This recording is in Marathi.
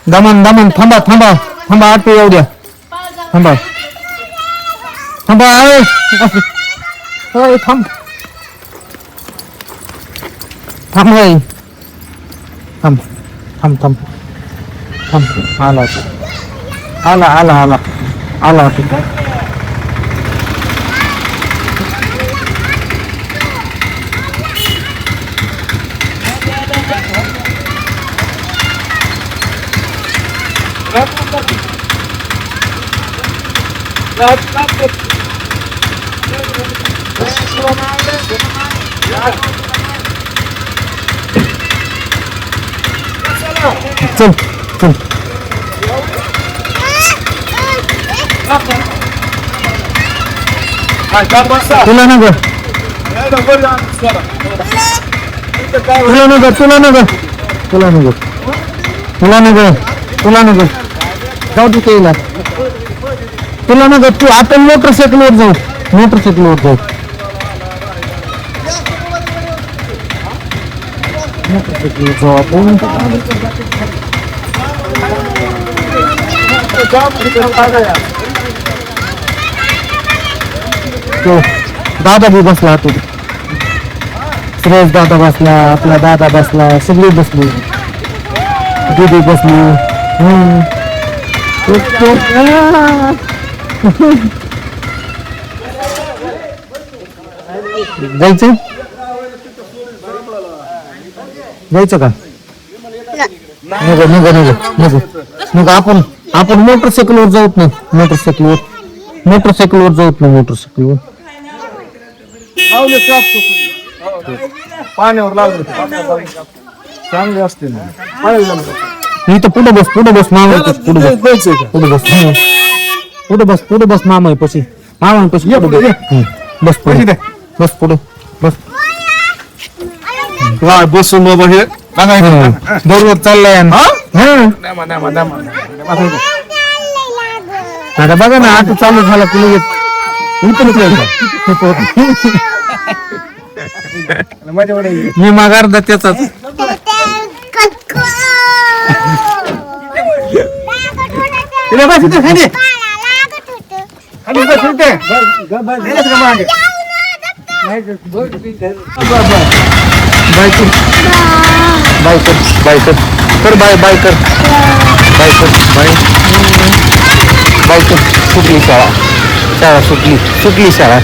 दमन दमन थांबा थांबा थांबा आटो येऊ द्या थांबा थांबा थांब थांब थांब थांब थांब थांब आला आला आला आला आला चल चल तुला ना ग तुला ना ग तुला ना ग तुला ना ग तुला ना ग तुला ना ग जाऊ दे केला तुला ना ग तू आपण मोटरसायकलवर जाऊ मोटरसायकलवर जाऊ मोटरसायकलवर जाऊ आपण दादा भी बसला तू सुरेश दादा बसला आपला दादा बसला सगळी बसली दीदी बसली जायचं जायचं का नको नको नको नको मग आपण मोटरसायकलवर जाऊत नाही मोटरसायकलवर जाऊत नाही मोटरसायकलवर पाण्यावर लागले चांगले असते ना इथं पुढे बस मामा पुढे बस मामा पशी मामा पशी बस पुढे बस पुढे बस बसून बाबा हे बरोबर चाललंय आता बघा ना आता चालू झाला की मी माग अर्धा त्याचाच बाय कर बाय कर सुटली शाळा सुटली शाळा